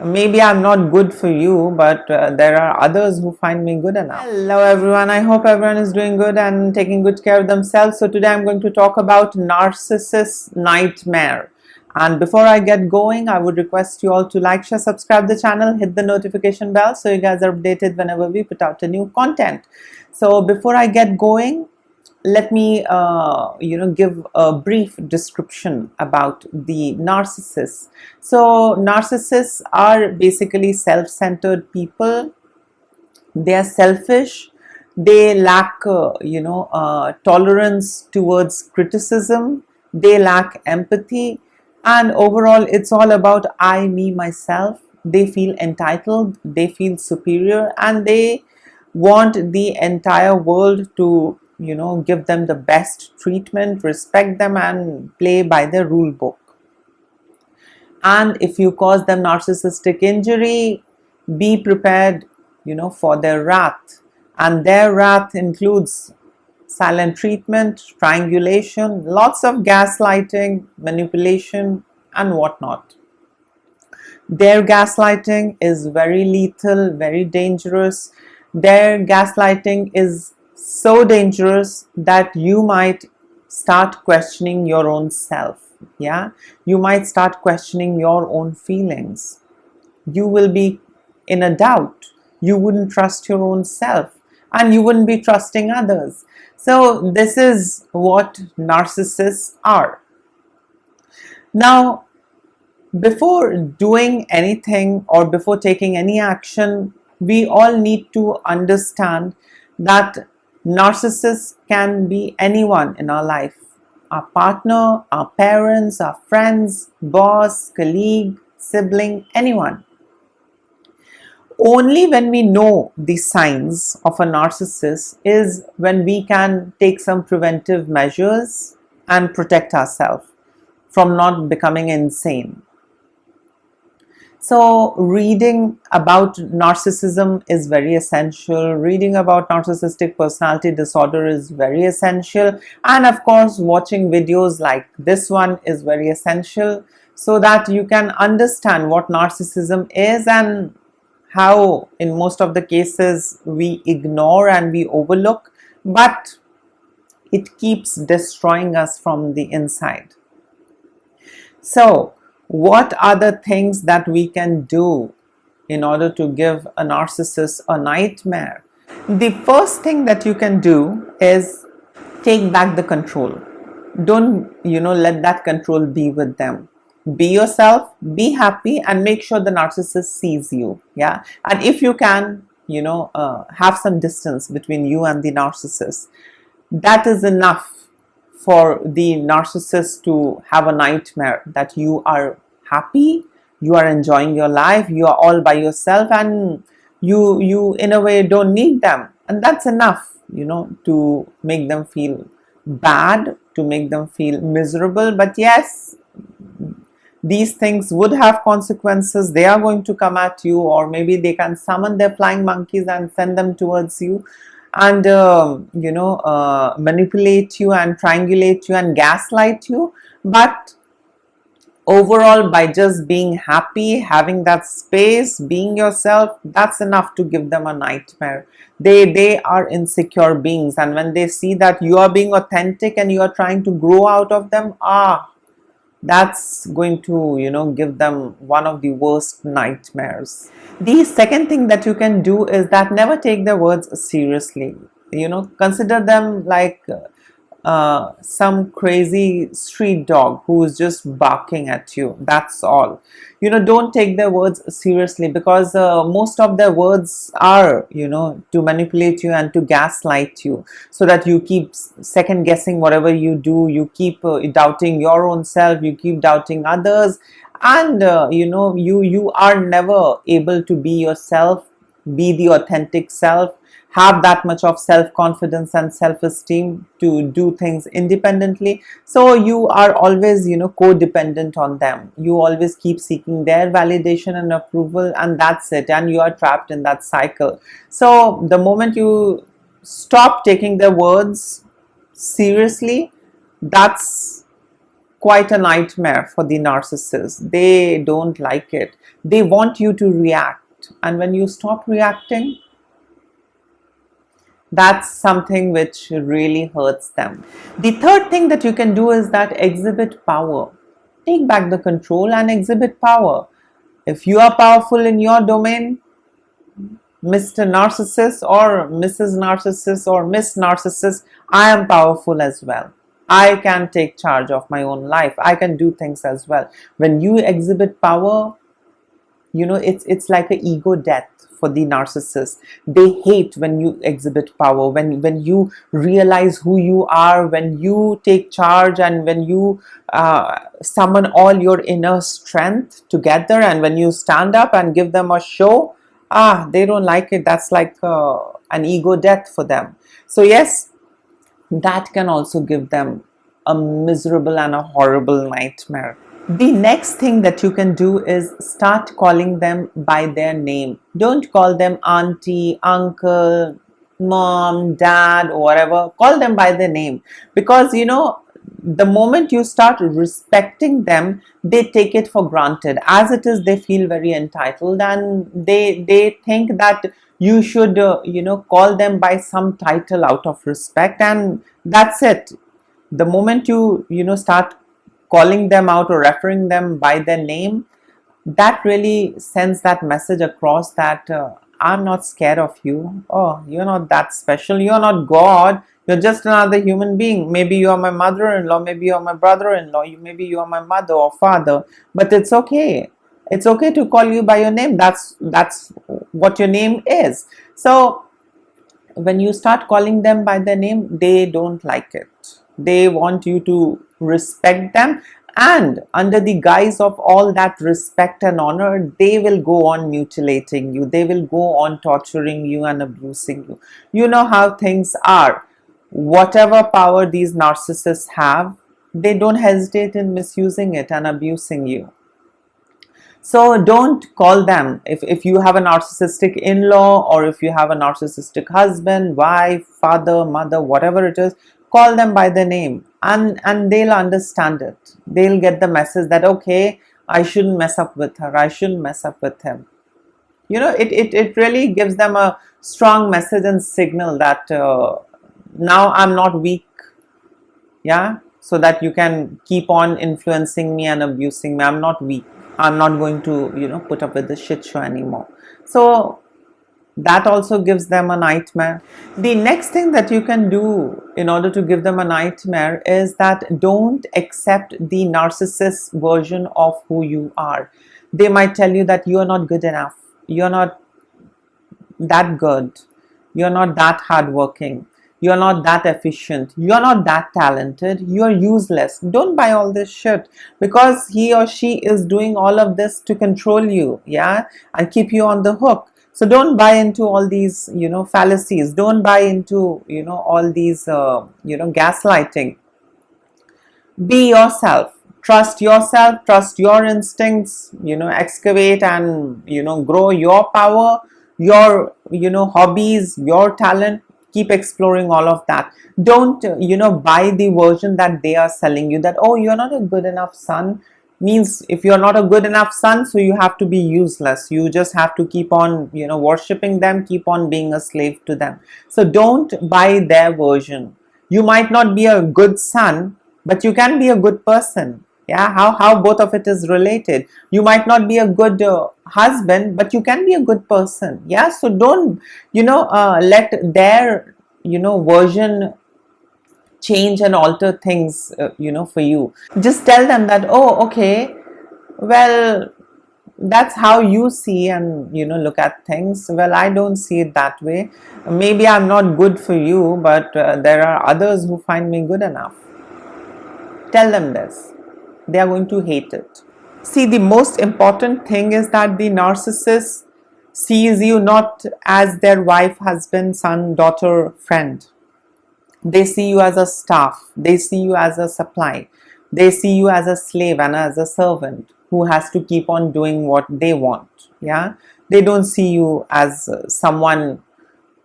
Maybe I'm not good for you, but there are others who find me good enough. Hello everyone, I hope everyone is doing good and taking good care of themselves. So today I'm going to talk about Narcissists Nightmare. And before I get going, I would request you all to like, share, subscribe the channel, hit the notification bell so you guys are updated whenever we put out a new content. So before I get going, let me give a brief description about the narcissists. So narcissists are basically self-centered people. They are selfish. They lack tolerance towards criticism. They lack empathy, and overall it's all about I, me, myself. They feel entitled, they feel superior, and they want the entire world to give them the best treatment, respect them, and play by the rule book. And if you cause them narcissistic injury, be prepared for their wrath. And their wrath includes silent treatment, triangulation, lots of gaslighting, manipulation, and whatnot. Their gaslighting is very lethal, very dangerous. Their gaslighting is so dangerous that you might start questioning your own self. Yeah, you might start questioning your own feelings. You will be in a doubt. You wouldn't trust your own self, and you wouldn't be trusting others. So this is what narcissists are. Now, before doing anything or before taking any action, we all need to understand that narcissists can be anyone in our life: our partner, our parents, our friends, boss, colleague, sibling, anyone. Only when we know the signs of a narcissist is when we can take some preventive measures and protect ourselves from not becoming insane. So reading about narcissism is very essential. Reading about narcissistic personality disorder is very essential. And of course, watching videos like this one is very essential so that you can understand what narcissism is and how in most of the cases we ignore and we overlook, but it keeps destroying us from the inside. So what are the things that we can do in order to give a narcissist a nightmare? The first thing that you can do is take back the control. Don't let that control be with them. Be yourself, be happy, and make sure the narcissist sees you. Yeah, and if you can have some distance between you and the narcissist, that is enough for the narcissist to have a nightmare that you are happy, you are enjoying your life, you are all by yourself, and you in a way don't need them. And that's enough to make them feel bad, to make them feel miserable. But yes, these things would have consequences. They are going to come at you, or maybe they can summon their flying monkeys and send them towards you and manipulate you and triangulate you and gaslight you. But overall, by just being happy, having that space, being yourself, that's enough to give them a nightmare. They are insecure beings, and when they see that you are being authentic and you are trying to grow out of them, that's going to give them one of the worst nightmares. The second thing that you can do is that never take their words seriously. Consider them like some crazy street dog who is just barking at you. That's all. Don't take their words seriously, because most of their words are to manipulate you and to gaslight you, so that you keep second guessing whatever you do. You keep doubting your own self, you keep doubting others, and you are never able to be yourself, be the authentic self, have that much of self-confidence and self-esteem to do things independently. So you are always codependent on them. You always keep seeking their validation and approval, and that's it, and you are trapped in that cycle. So the moment you stop taking their words seriously, that's quite a nightmare for the narcissist. They don't like it. They want you to react. And when you stop reacting, that's something which really hurts them. The third thing that you can do is that exhibit power. Take back the control and exhibit power. If you are powerful in your domain, Mr. Narcissist or Mrs. Narcissist or Miss Narcissist, I am powerful as well. I can take charge of my own life. I can do things as well. When you exhibit power, it's like an ego death for the narcissist. They hate when you exhibit power, when you realize who you are, when you take charge, and when you summon all your inner strength together, and when you stand up and give them a show. They don't like it. That's like an ego death for them. So yes, that can also give them a miserable and a horrible nightmare. The next thing that you can do is start calling them by their name. Don't call them auntie, uncle, mom, dad, or whatever. Call them by their name, because the moment you start respecting them, they take it for granted. As it is, they feel very entitled, and they think that you should call them by some title out of respect, and that's it. The moment you start calling them out or referring them by their name, that really sends that message across that I'm not scared of you. Oh, you're not that special. You're not God. You're just another human being. Maybe you are my mother-in-law. Maybe you are my brother-in-law. Maybe you are my mother or father. But it's okay. It's okay to call you by your name. That's what your name is. So when you start calling them by their name, they don't like it. They want you to respect them, and under the guise of all that respect and honor, they will go on mutilating you. They will go on torturing you and abusing you. You know how things are. Whatever power these narcissists have, they don't hesitate in misusing it and abusing you. So don't call them. If you have a narcissistic in-law, or if you have a narcissistic husband, wife, father, mother, whatever it is, call them by their name, and they'll understand it. They'll get the message that, okay, I shouldn't mess up with her. I shouldn't mess up with him. It really gives them a strong message and signal that now I'm not weak. Yeah. So that you can keep on influencing me and abusing me. I'm not weak. I'm not going to, put up with the shit show anymore. So that also gives them a nightmare. The next thing that you can do in order to give them a nightmare is that don't accept the narcissist version of who you are. They might tell you that you are not good enough. You're not that good. You're not that hardworking. You're not that efficient. You're not that talented. You're useless. Don't buy all this shit, because he or she is doing all of this to control you, yeah, and keep you on the hook. So don't buy into all these, fallacies. Don't buy into, all these, gaslighting. Be yourself. Trust yourself. Trust your instincts. Excavate and, grow your power, your, hobbies, your talent. Keep exploring all of that. Don't, buy the version that they are selling you, that, oh, you're not a good enough son. Means if you're not a good enough son, so you have to be useless. You just have to keep on, worshipping them, keep on being a slave to them. So don't buy their version. You might not be a good son, but you can be a good person. Yeah, how both of it is related. You might not be a good husband, but you can be a good person. Yeah, so don't let their version change and alter things for you. Just tell them that, oh, okay, well, that's how you see and look at things. Well, I don't see it that way. Maybe I'm not good for you, but there are others who find me good enough. Tell them this. They are going to hate it. See, the most important thing is that the narcissist sees you not as their wife, husband, son, daughter, friend. They see you as a staff. They see you as a supply. They see you as a slave and as a servant who has to keep on doing what they want. Yeah, they don't see you as someone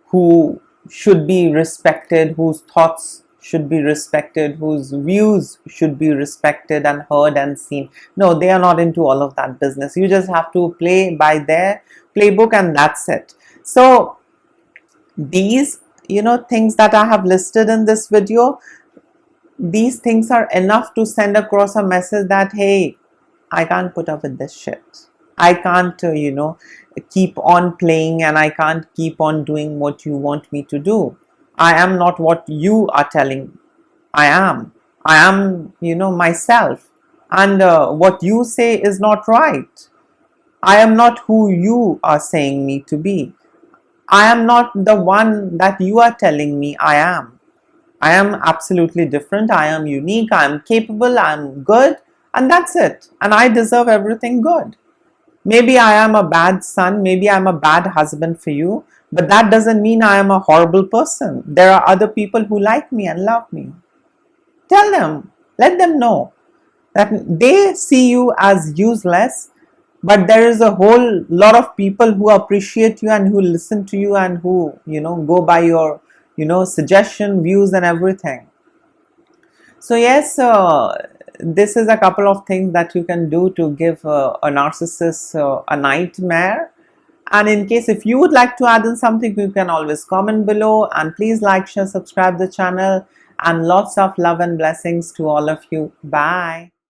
who should be respected, whose thoughts should be respected, whose views should be respected and heard and seen. No, they are not into all of that business. You just have to play by their playbook and that's it. So these, things that I have listed in this video, these things are enough to send across a message that, hey, I can't put up with this shit. I can't, keep on playing, and I can't keep on doing what you want me to do. I am not what you are telling I am. I am, myself. And what you say is not right. I am not who you are saying me to be. I am not the one that you are telling me I am. I am absolutely different. I am unique. I am capable. I am good. And that's it. And I deserve everything good. Maybe I am a bad son. Maybe I'm a bad husband for you. But that doesn't mean I am a horrible person. There are other people who like me and love me. Tell them. Let them know that they see you as useless. But there is a whole lot of people who appreciate you and who listen to you and who, go by your, suggestion, views and everything. So yes, this is a couple of things that you can do to give a narcissist a nightmare. And in case if you would like to add in something, you can always comment below, and please like, share, subscribe the channel, and lots of love and blessings to all of you. Bye.